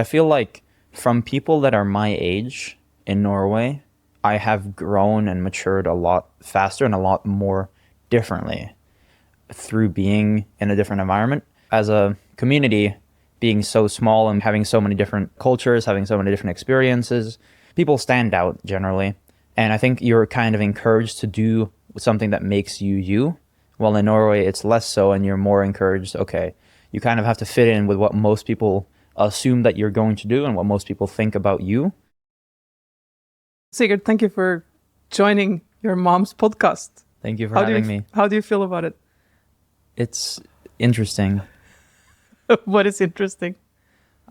I feel like from people that are my age in Norway, I have grown and matured a lot faster and a lot more differently through being in a different environment. As a community, being so small and having so many different cultures, having so many different experiences, people stand out generally. And I think you're kind of encouraged to do something that makes you you. While in Norway, it's less so, and you're more encouraged, okay, you kind of have to fit in with what most people assume that you're going to do and what most people think about you. Sigurd, thank you for joining your mom's podcast. Thank you for having me. How do you feel about it? It's interesting. What is interesting?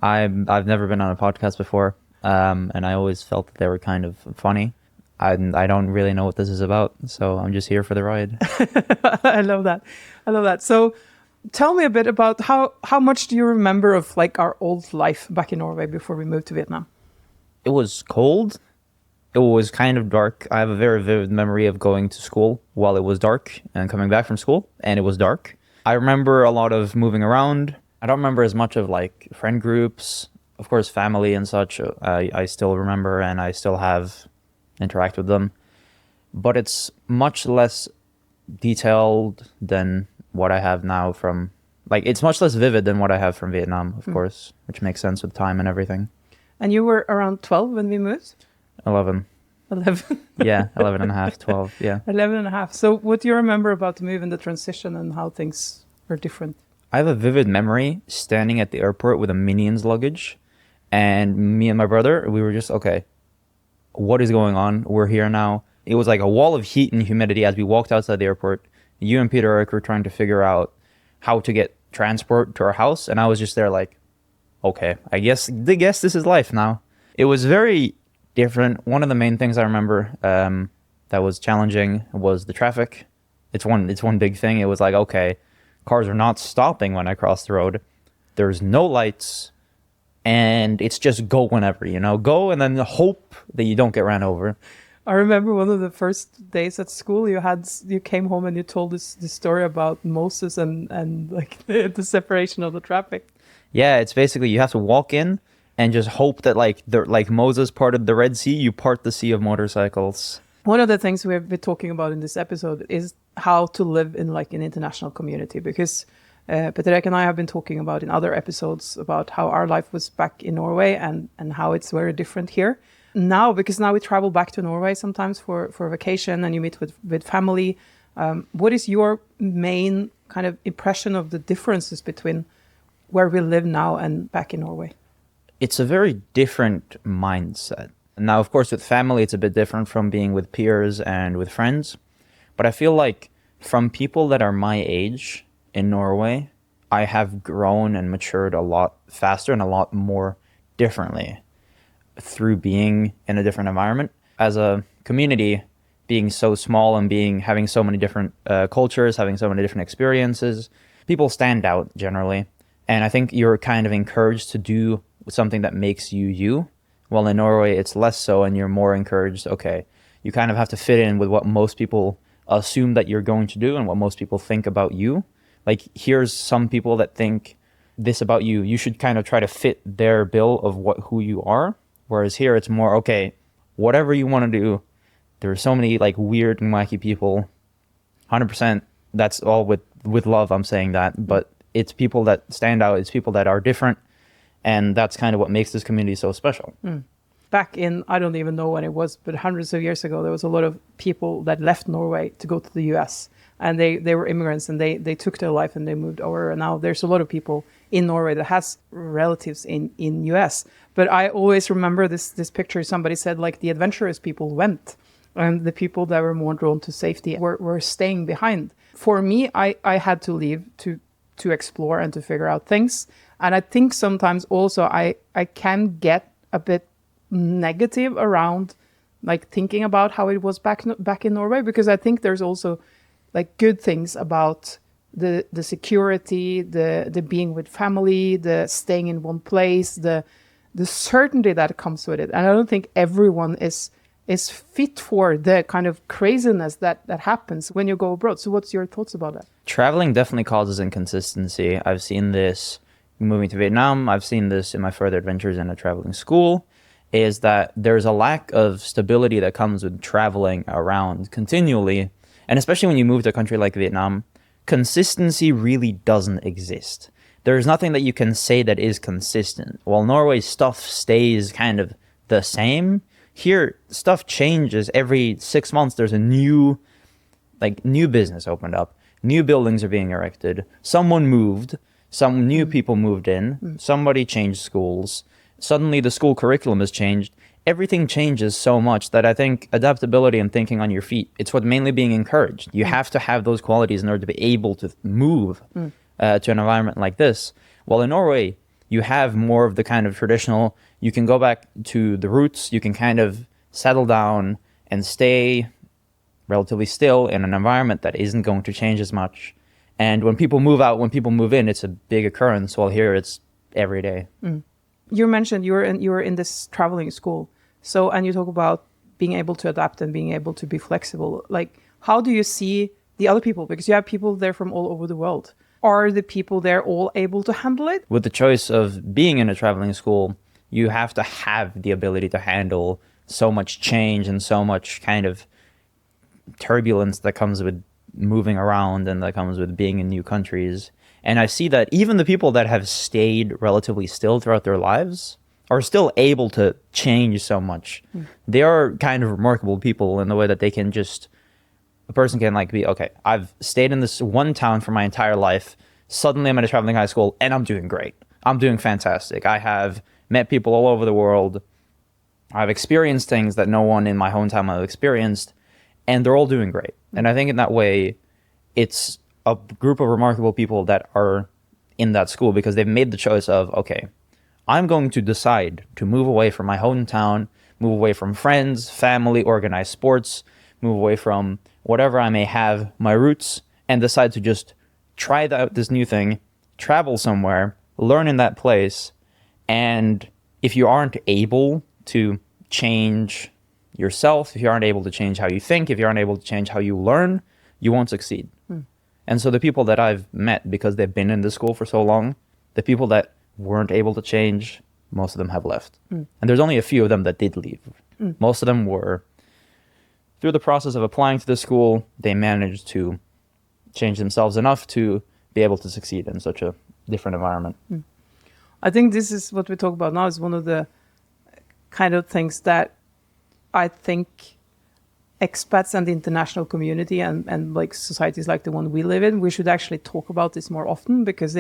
I've never been on a podcast before, and I always felt that they were kind of funny. I don't really know what this is about, so I'm just here for the ride. I love that. I love that. So tell me a bit about how much do you remember of like our old life back in Norway before we moved to Vietnam? It was cold. It was kind of dark. I have a very vivid memory of going to school while it was dark and coming back from school, and it was dark. I remember a lot of moving around. I don't remember as much of like friend groups. Of course, family and such, I still remember, and I still have interact with them. But it's much less detailed than what I have now from, like, it's much less vivid than what I have from Vietnam, of course, which makes sense with time and everything. And you were around 12 when we moved? 11. 11. Yeah, 11 and a half, 12, yeah. 11 and a half. So what do you remember about the move and the transition and how things were different? I have a vivid memory standing at the airport with a Minions luggage, and me and my brother, we were just, okay, what is going on? We're here now. It was like a wall of heat and humidity as we walked outside the airport. You and Peter were trying to figure out how to get transport to our house, and I was just there like, okay, I guess this is life now. It was very different. One of the main things I remember that was challenging was the traffic. It's one big thing. It was like, okay, cars are not stopping when I cross the road. There's no lights, and it's just go whenever, go and then hope that you don't get ran over. I remember one of the first days at school, you came home and you told this story about Moses and like the separation of the traffic. Yeah, it's basically you have to walk in and just hope that like Moses parted the Red Sea, you part the sea of motorcycles. One of the things we've been talking about in this episode is how to live in like an international community, because Pettereriknyvoll and I have been talking about in other episodes about how our life was back in Norway and how it's very different here. Now, because now we travel back to Norway sometimes for vacation and you meet with family. What is your main kind of impression of the differences between where we live now and back in Norway? It's a very different mindset. Now, of course, with family, it's a bit different from being with peers and with friends. But I feel like from people that are my age in Norway, I have grown and matured a lot faster and a lot more differently through being in a different environment. As a community, being so small and having so many different cultures, having so many different experiences, people stand out generally. And I think you're kind of encouraged to do something that makes you you. While in Norway, it's less so, and you're more encouraged, okay, you kind of have to fit in with what most people assume that you're going to do and what most people think about you. Like, here's some people that think this about you. You should kind of try to fit their bill of who you are. Whereas here, it's more, okay, whatever you want to do. There are so many like weird and wacky people. 100%, that's all with love, I'm saying that. But it's people that stand out. It's people that are different. And that's kind of what makes this community so special. Back in, I don't even know when it was, but hundreds of years ago, there was a lot of people that left Norway to go to the US. And they were immigrants, and they took their life and they moved over. And now there's a lot of people in Norway that has relatives in US. But I always remember this picture. Somebody said, like, the adventurous people went, and the people that were more drawn to safety were staying behind. For me, I had to leave to explore and to figure out things. And I think sometimes also I can get a bit negative around like thinking about how it was back in Norway, because I think there's also like good things about the security, the being with family, the staying in one place, the certainty that comes with it. And I don't think everyone is fit for the kind of craziness that happens when you go abroad. So what's your thoughts about that? Traveling definitely causes inconsistency. I've seen this moving to Vietnam, I've seen this in my further adventures in a traveling school, is that there's a lack of stability that comes with traveling around continually. And especially when you move to a country like Vietnam, consistency really doesn't exist. There's nothing that you can say that is consistent. While Norway stuff stays kind of the same, here stuff changes every 6 months. There's a new business opened up. New buildings are being erected. Someone moved. Some new people moved in. Somebody changed schools. Suddenly the school curriculum has changed. Everything changes so much that I think adaptability and thinking on your feet, it's what mainly being encouraged. You have to have those qualities in order to be able to move to an environment like this. While in Norway, you have more of the kind of traditional, you can go back to the roots, you can kind of settle down and stay relatively still in an environment that isn't going to change as much. And when people move out, when people move in, it's a big occurrence. While here, it's every day. You mentioned you were in this traveling school. So, and you talk about being able to adapt and being able to be flexible. Like, how do you see the other people? Because you have people there from all over the world. Are the people there all able to handle it? With the choice of being in a traveling school, you have to have the ability to handle so much change and so much kind of turbulence that comes with moving around and that comes with being in new countries. And I see that even the people that have stayed relatively still throughout their lives are still able to change so much. They are kind of remarkable people in the way that they can just, a person can like be, okay, I've stayed in this one town for my entire life. Suddenly I'm at a traveling high school and I'm doing great. I'm doing fantastic. I have met people all over the world. I've experienced things that no one in my hometown have experienced, and they're all doing great. And I think in that way, it's a group of remarkable people that are in that school because they've made the choice of, okay, I'm going to decide to move away from my hometown, move away from friends, family, organized sports, move away from whatever I may have, my roots, and decide to just try out this new thing, travel somewhere, learn in that place. And if you aren't able to change yourself, if you aren't able to change how you think, if you aren't able to change how you learn, you won't succeed. And so the people that I've met, because they've been in the school for so long, the people that weren't able to change, most of them have left. And there's only a few of them that did leave. Most of them were, through the process of applying to the school, they managed to change themselves enough to be able to succeed in such a different environment. I think this is what we talk about now is one of the kind of things that I think expats and the international community and like societies like the one we live in, we should actually talk about this more often because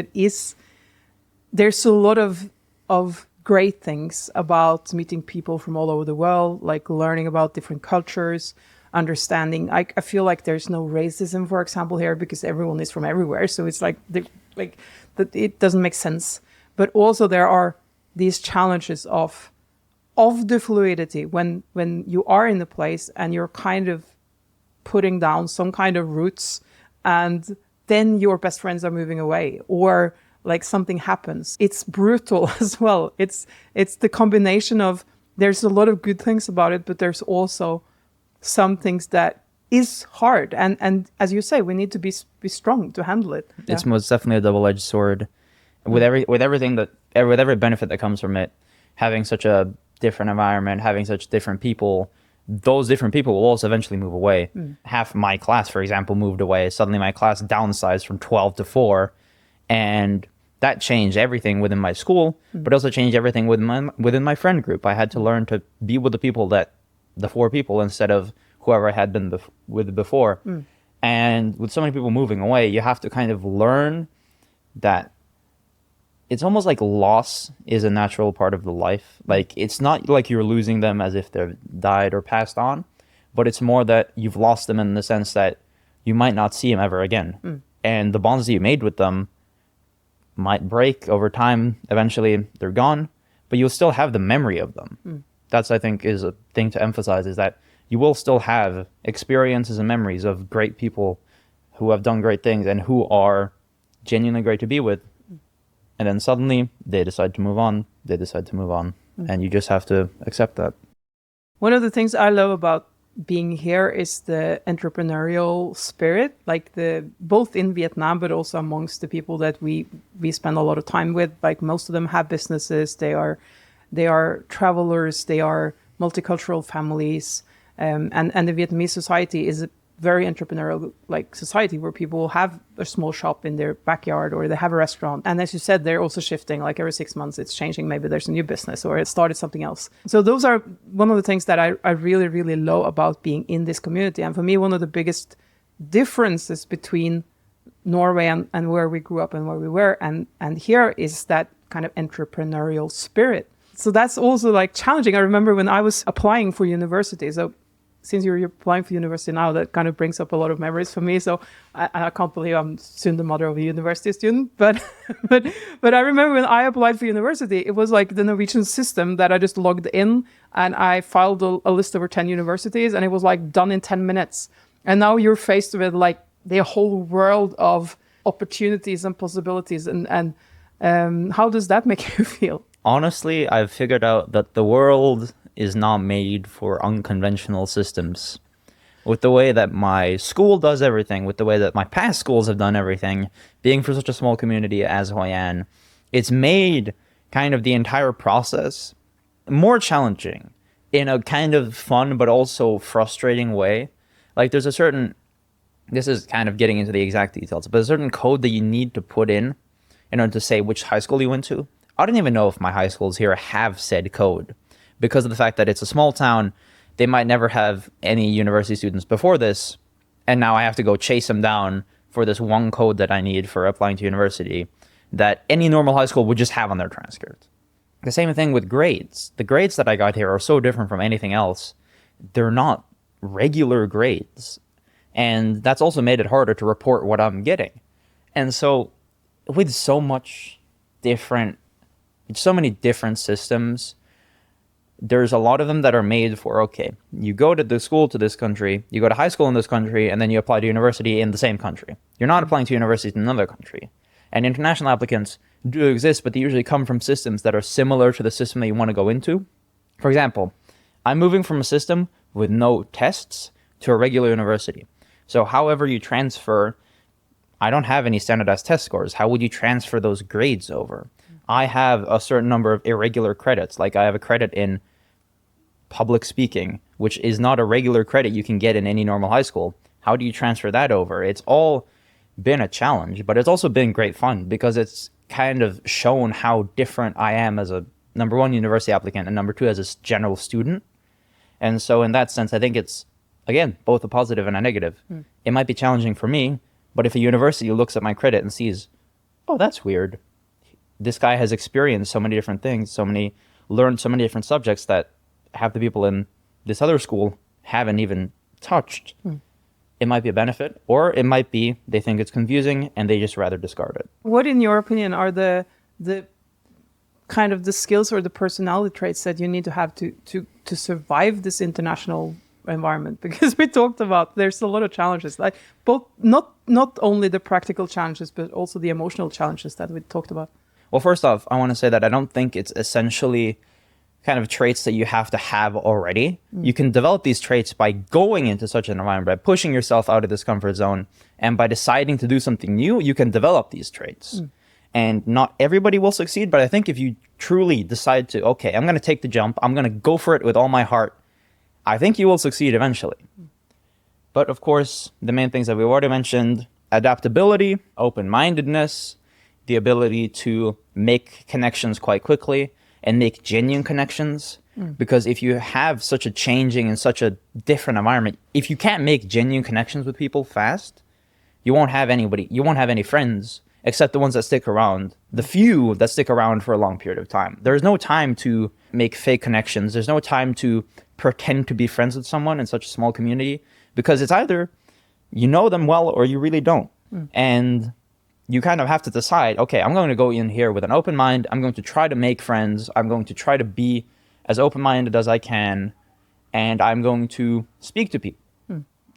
there's a lot of great things about meeting people from all over the world, like learning about different cultures, understanding. I feel like there's no racism, for example, here because everyone is from everywhere. So it's like that it doesn't make sense. But also there are these challenges of the fluidity when you are in a place and you're kind of putting down some kind of roots and then your best friends are moving away or like something happens. It's brutal as well. It's the combination of there's a lot of good things about it, but there's also some things that is hard. And as you say, we need to be strong to handle it. It's most definitely a double-edged sword. With every benefit that comes from it, having such a different environment, having such different people, those different people will also eventually move away. Half my class, for example, moved away. Suddenly my class downsized from 12 to 4. And that changed everything within my school, but also changed everything within my friend group. I had to learn to be with the 4 people instead of whoever I had been with before. And with so many people moving away, you have to kind of learn that it's almost like loss is a natural part of the life. Like, it's not like you're losing them as if they've died or passed on, but it's more that you've lost them in the sense that you might not see them ever again. And the bonds that you made with them might break over time. Eventually they're gone, but you'll still have the memory of them. That's, I think, is a thing to emphasize, is that you will still have experiences and memories of great people who have done great things and who are genuinely great to be with. And then suddenly they decide to move on. And you just have to accept that. One of the things I love about being here is the entrepreneurial spirit, like both in Vietnam, but also amongst the people that we spend a lot of time with. Like most of them have businesses. They are travelers. They are multicultural families. And the Vietnamese society is a very entrepreneurial like society where people have a small shop in their backyard or they have a restaurant. And as you said, they're also shifting, like every 6 months it's changing. Maybe there's a new business or it started something else. So those are one of the things that I really, really love about being in this community. And for me, one of the biggest differences between Norway and where we grew up and where we were and here is that kind of entrepreneurial spirit. So that's also like challenging. I remember when I was applying for university. So since you're applying for university now, that kind of brings up a lot of memories for me. So I can't believe I'm soon the mother of a university student. But I remember when I applied for university, it was like the Norwegian system that I just logged in and I filed a list over 10 universities and it was like done in 10 minutes. And now you're faced with like the whole world of opportunities and possibilities. And how does that make you feel? Honestly, I've figured out that the world is not made for unconventional systems. With the way that my school does everything, with the way that my past schools have done everything, being for such a small community as Hoi An, it's made kind of the entire process more challenging in a kind of fun but also frustrating way. Like there's a certain, this is kind of getting into the exact details, but a certain code that you need to put in order to say which high school you went to. I don't even know if my high schools here have said code. Because of the fact that it's a small town, they might never have any university students before this, and now I have to go chase them down for this one code that I need for applying to university that any normal high school would just have on their transcript. The same thing with grades. The grades that I got here are so different from anything else. They're not regular grades, and that's also made it harder to report what I'm getting. And so with so many different systems, there's a lot of them that are made for, okay, you go to the school to this country, you go to high school in this country, and then you apply to university in the same country. You're not applying to university in another country. And international applicants do exist, but they usually come from systems that are similar to the system that you want to go into. For example, I'm moving from a system with no tests to a regular university. So however you transfer, I don't have any standardized test scores. How would you transfer those grades over? I have a certain number of irregular credits. Like I have a credit in public speaking, which is not a regular credit you can get in any normal high school. How do you transfer that over? It's all been a challenge, but it's also been great fun because it's kind of shown how different I am as a number one university applicant and number two as a general student. And so in that sense, I think it's, again, both a positive and a negative. It might be challenging for me, but if a university looks at my credit and sees, oh, that's weird. This guy has experienced so many different things, learned so many different subjects that half the people in this other school haven't even touched. It might be a benefit, or it might be they think it's confusing and they just rather discard it. What, in your opinion, are the kind of the skills or the personality traits that you need to have to survive this international environment? Because we talked about there's a lot of challenges, like both not only the practical challenges, but also the emotional challenges that we talked about. Well, first off, I want to say that I don't think it's essentially kind of traits that you have to have already. You can develop these traits by going into such an environment, by pushing yourself out of this comfort zone, and by deciding to do something new, you can develop these traits. And not everybody will succeed, but I think if you truly decide to, okay, I'm going to take the jump, I'm going to go for it with all my heart, I think you will succeed eventually. But of course, the main things that we've already mentioned, adaptability, open-mindedness, the ability to make connections quite quickly and make genuine connections. Because if you have such a changing and such a different environment, if you can't make genuine connections with people fast, you won't have any friends except the ones that stick around, the few that stick around for a long period of time. There's no time to make fake connections. There's no time to pretend to be friends with someone in such a small community, because it's either you know them well or you really don't. And you kind of have to decide, okay, I'm going to go in here with an open mind. I'm going to try to make friends. I'm going to try to be as open-minded as I can. And I'm going to speak to people.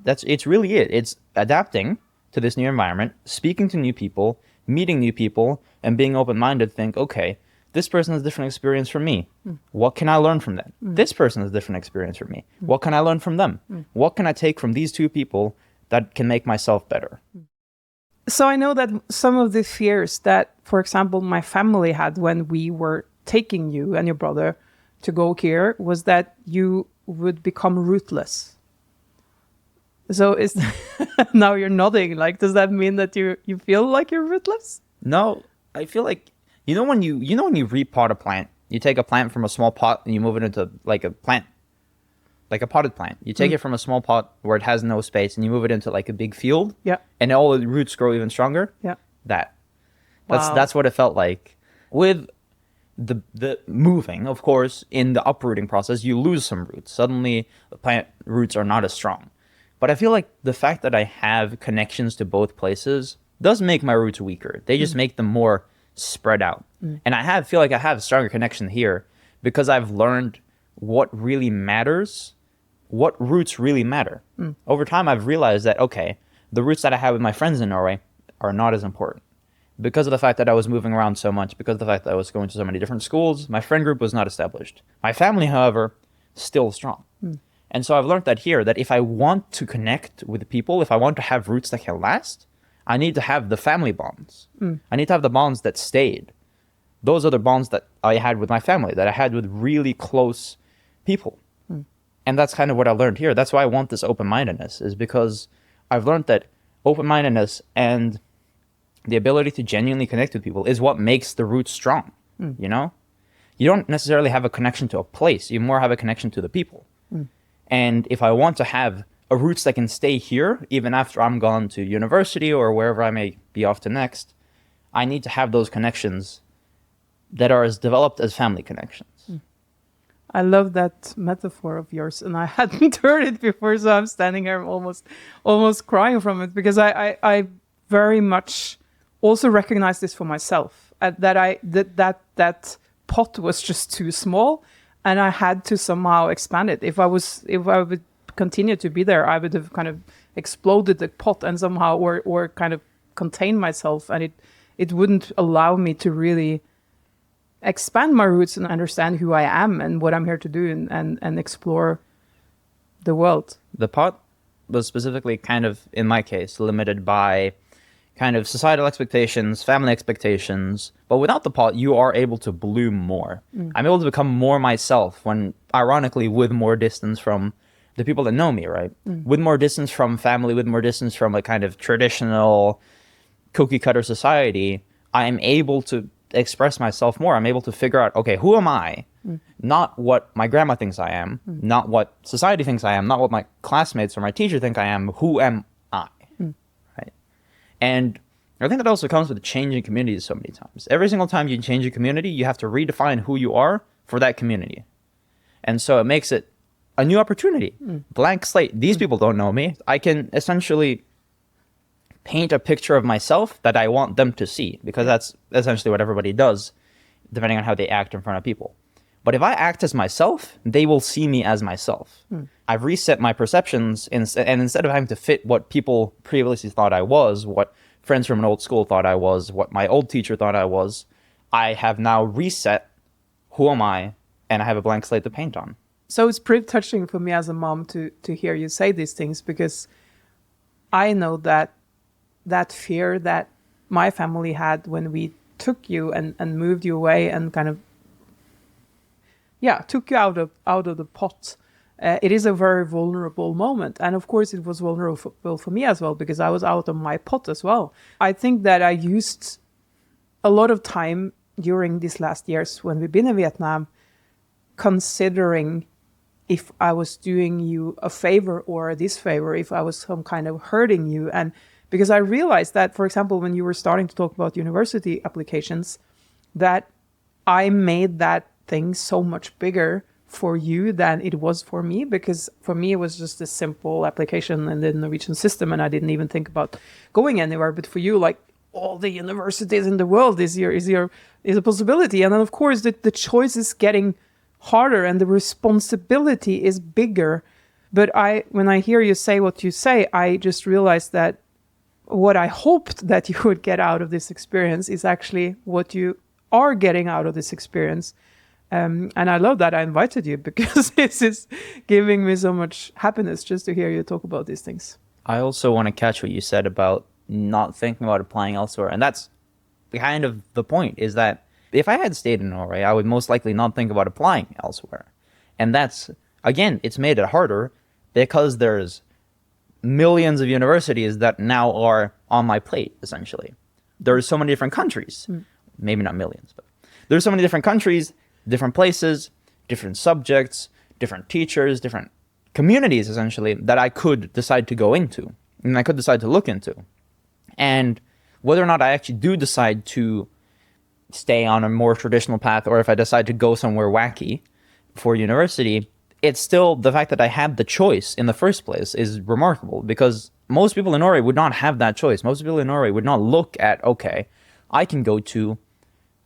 It's really it. It's adapting to this new environment, speaking to new people, meeting new people, and being open-minded. Think, okay, This person has a different experience from me. What can I learn from them? This person has a different experience from me. What can I learn from them? What can I take from these two people that can make myself better? So I know that some of the fears that, for example, my family had when we were taking you and your brother to go here was that you would become ruthless. So is now you're nodding. Like, does that mean that you feel like you're ruthless? No, I feel like you know when you repot a plant, you take a plant from a small pot and you move it into like a plant, like a potted plant. You take it from a small pot where it has no space and you move it into like a big field. Yeah. And all the roots grow even stronger. Yeah. That's what it felt like. With the moving, of course, in the uprooting process, you lose some roots. Suddenly the plant roots are not as strong. But I feel like the fact that I have connections to both places does make my roots weaker. They just make them more spread out. And I feel like I have a stronger connection here because I've learned what really matters, what roots really matter. Over time, I've realized that, okay, the roots that I have with my friends in Norway are not as important. Because of the fact that I was moving around so much, because of the fact that I was going to so many different schools, my friend group was not established. My family, however, still strong. And so I've learned that here, that if I want to connect with people, if I want to have roots that can last, I need to have the family bonds. I need to have the bonds that stayed. Those are the bonds that I had with my family, that I had with really close people. And that's kind of what I learned here. That's why I want this open-mindedness, is because I've learned that open-mindedness and the ability to genuinely connect with people is what makes the roots strong, you know? You don't necessarily have a connection to a place. You more have a connection to the people. And if I want to have a roots that can stay here, even after I'm gone to university or wherever I may be off to next, I need to have those connections that are as developed as family connections. I love that metaphor of yours, and I hadn't heard it before, so I'm standing here almost crying from it, because I very much also recognize this for myself, that pot was just too small, and I had to somehow expand it. If I would continue to be there, I would have kind of exploded the pot and somehow or kind of contain myself, and it wouldn't allow me to really expand my roots and understand who I am and what I'm here to do and explore the world. The pot was specifically kind of, in my case, limited by kind of societal expectations, family expectations. But without the pot, you are able to bloom more. I'm able to become more myself when, ironically, with more distance from the people that know me, right? With more distance from family, with more distance from a kind of traditional cookie cutter society, I am able to express myself more. I'm able to figure out, okay, who am I? Not what my grandma thinks I am, not what society thinks I am, not what my classmates or my teacher think I am. Who am I? Right? And I think that also comes with changing communities so many times. Every single time you change a community, you have to redefine who you are for that community. And so it makes it a new opportunity. Blank slate. These people don't know me. I can essentially paint a picture of myself that I want them to see, because that's essentially what everybody does, depending on how they act in front of people. But if I act as myself, they will see me as myself. I've reset my perceptions, and instead of having to fit what people previously thought I was, what friends from an old school thought I was, what my old teacher thought I was, I have now reset who am I, and I have a blank slate to paint on. So it's pretty touching for me as a mom to hear you say these things, because I know that fear that my family had when we took you and moved you away and kind of, took you out of the pot. It is a very vulnerable moment. And of course it was vulnerable for me as well, because I was out of my pot as well. I think that I used a lot of time during these last years when we've been in Vietnam, considering if I was doing you a favor or a disfavor, if I was some kind of hurting you. And because I realized that, for example, when you were starting to talk about university applications, that I made that thing so much bigger for you than it was for me, because for me it was just a simple application in the Norwegian system and I didn't even think about going anywhere. But for you, like, all the universities in the world is a possibility. And then of course the choice is getting harder and the responsibility is bigger. But when I hear you say what you say, I just realized that what I hoped that you would get out of this experience is actually what you are getting out of this experience. And I love that I invited you because this is giving me so much happiness just to hear you talk about these things. I also want to catch what you said about not thinking about applying elsewhere. And that's kind of the point, is that if I had stayed in Norway, I would most likely not think about applying elsewhere. And that's, again, it's made it harder because there's millions of universities that now are on my plate, essentially. There's so many different countries, maybe not millions, but there's so many different countries, different places, different subjects, different teachers, different communities, essentially, that I could decide to go into and I could decide to look into. And whether or not I actually do decide to stay on a more traditional path, or if I decide to go somewhere wacky for university, it's still the fact that I had the choice in the first place is remarkable, because most people in Norway would not have that choice. Most people in Norway would not look at, okay, I can go to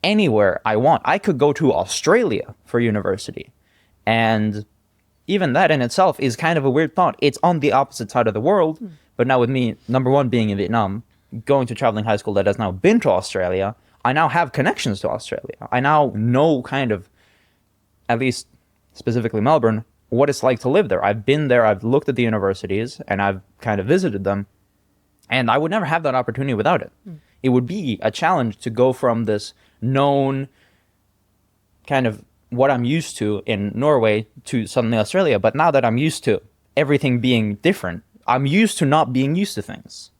anywhere I want. I could go to Australia for university. And even that in itself is kind of a weird thought. It's on the opposite side of the world. But now with me, number one, being in Vietnam, going to traveling high school that has now been to Australia, I now have connections to Australia. I now know kind of, at least specifically Melbourne, what it's like to live there. I've been there, I've looked at the universities, and I've kind of visited them. And I would never have that opportunity without it. It would be a challenge to go from this known kind of what I'm used to in Norway to suddenly Australia. But now that I'm used to everything being different, I'm used to not being used to things.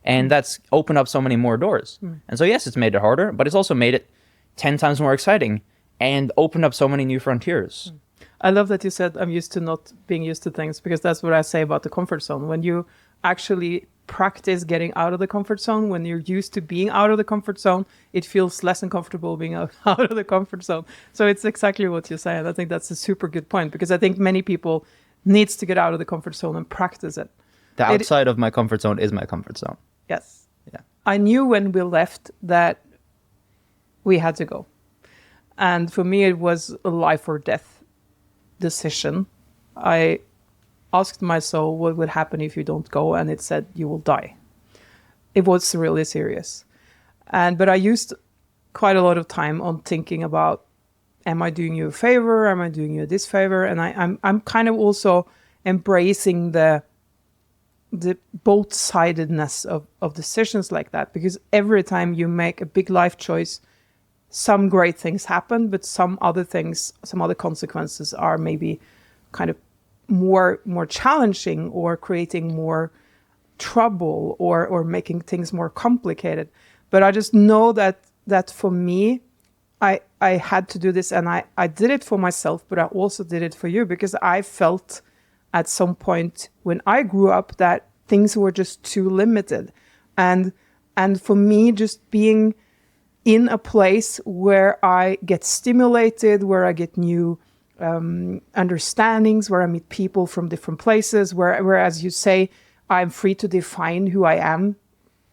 And that's opened up so many more doors. And so, yes, it's made it harder, but it's also made it 10 times more exciting and opened up so many new frontiers. I love that you said I'm used to not being used to things, because that's what I say about the comfort zone. When you actually practice getting out of the comfort zone, when you're used to being out of the comfort zone, it feels less uncomfortable being out of the comfort zone. So it's exactly what you're saying. I think that's a super good point, because I think many people needs to get out of the comfort zone and practice it. The outside of my comfort zone is my comfort zone. Yes. Yeah. I knew when we left that we had to go. And for me, it was a life or death decision. I asked my soul what would happen if you don't go, and it said you will die. It was really serious. But I used quite a lot of time on thinking about, am I doing you a favor? Am I doing you a disfavor? And I'm kind of also embracing the both-sidedness of decisions like that, because every time you make a big life choice, some great things happen, but some other things, some other consequences are maybe kind of more challenging, or creating more trouble, or making things more complicated. But I just know that for me, I had to do this, and I did it for myself, but I also did it for you, because I felt at some point when I grew up that things were just too limited. And for me, just being in a place where I get stimulated, where I get new understandings, where I meet people from different places, where, as you say, I'm free to define who I am.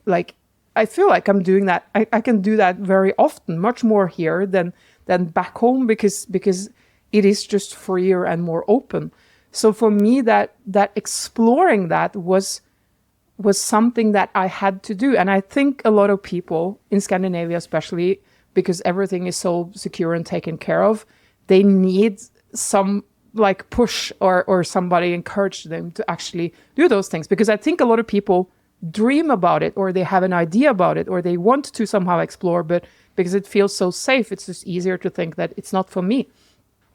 Like, I feel like I'm doing that. I can do that very often, much more here than back home, because it is just freer and more open. So for me, that exploring that was something that I had to do. And I think a lot of people in Scandinavia, especially because everything is so secure and taken care of, they need some like push or somebody encourage them to actually do those things. Because I think a lot of people dream about it, or they have an idea about it, or they want to somehow explore, but because it feels so safe, it's just easier to think that it's not for me.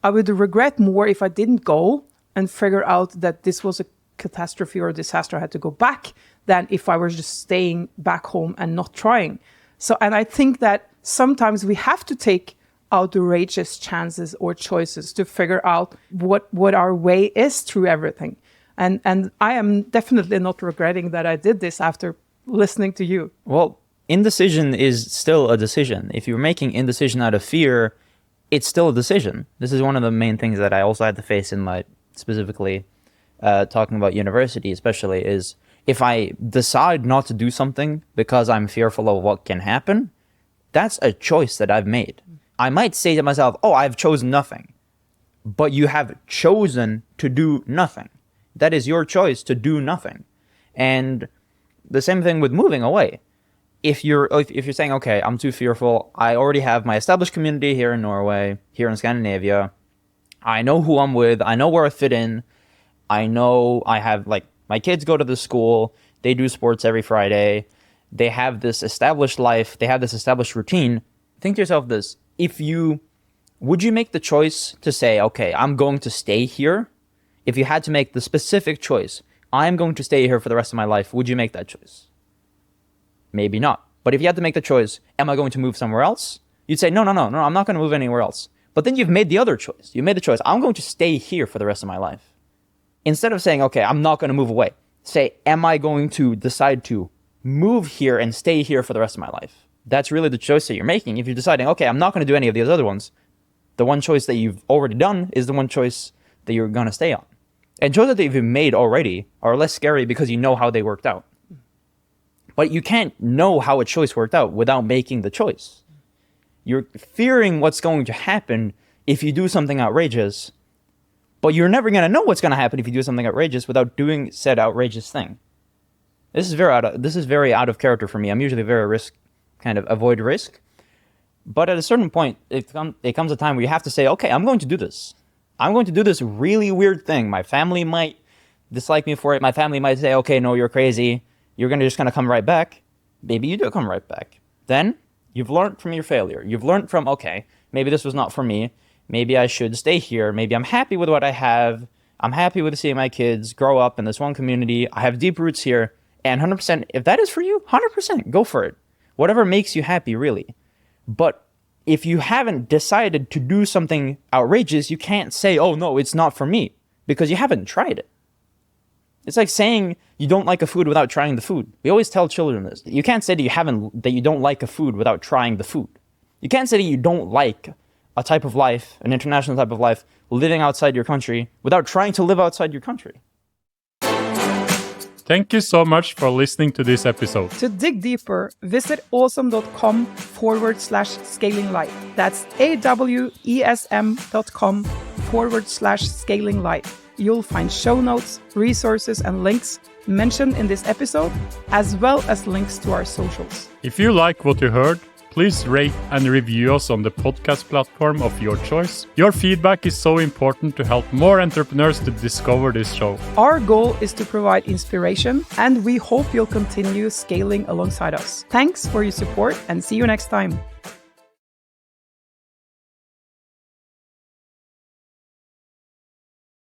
I would regret more if I didn't go and figure out that this was a catastrophe or a disaster, I had to go back, than if I were just staying back home and not trying. So, and I think that sometimes we have to take outrageous chances or choices to figure out what our way is through everything. And I am definitely not regretting that I did this after listening to you. Well, indecision is still a decision. If you're making indecision out of fear, it's still a decision. This is one of the main things that I also had to face in my specifically talking about university, especially, is if I decide not to do something because I'm fearful of what can happen, that's a choice that I've made. I might say to myself, oh, I've chosen nothing. But you have chosen to do nothing. That is your choice to do nothing. And the same thing with moving away. if you're saying, okay, I'm too fearful, I already have my established community here in Norway, here in Scandinavia, I know who I'm with, I know where I fit in, I know I have, like, my kids go to the school, they do sports every Friday, they have this established life, they have this established routine. Think to yourself this, would you make the choice to say, okay, I'm going to stay here? If you had to make the specific choice, I'm going to stay here for the rest of my life, would you make that choice? Maybe not. But if you had to make the choice, am I going to move somewhere else? You'd say, no, I'm not going to move anywhere else. But then you've made the other choice. You made the choice, I'm going to stay here for the rest of my life. Instead of saying, okay, I'm not going to move away, say, am I going to decide to move here and stay here for the rest of my life? That's really the choice that you're making. If you're deciding, okay, I'm not going to do any of these other ones, the one choice that you've already done is the one choice that you're going to stay on. And choices that you've made already are less scary because you know how they worked out. But you can't know how a choice worked out without making the choice. You're fearing what's going to happen if you do something outrageous, but you're never going to know what's going to happen if you do something outrageous without doing said outrageous thing. This is very out of character for me. I'm usually very avoid risk. But at a certain point, it comes a time where you have to say, okay, I'm going to do this. I'm going to do this really weird thing. My family might dislike me for it. My family might say, okay, no, you're crazy. You're just going to come right back. Maybe you do come right back. Then you've learned from your failure. You've learned from, okay, maybe this was not for me. Maybe I should stay here. Maybe I'm happy with what I have. I'm happy with seeing my kids grow up in this one community. I have deep roots here. And 100%, if that is for you, 100%, go for it. Whatever makes you happy, really. But if you haven't decided to do something outrageous, you can't say, oh, no, it's not for me, because you haven't tried it. It's like saying you don't like a food without trying the food. We always tell children this. You can't say that you don't like a food without trying the food. You can't say that you don't like a type of life, an international type of life, living outside your country without trying to live outside your country. Thank you so much for listening to this episode. To dig deeper, visit awesome.com/scalinglife. That's awesm.com/scalinglife. You'll find show notes, resources, and links mentioned in this episode, as well as links to our socials. If you like what you heard, please rate and review us on the podcast platform of your choice. Your feedback is so important to help more entrepreneurs to discover this show. Our goal is to provide inspiration, and we hope you'll continue scaling alongside us. Thanks for your support, and see you next time.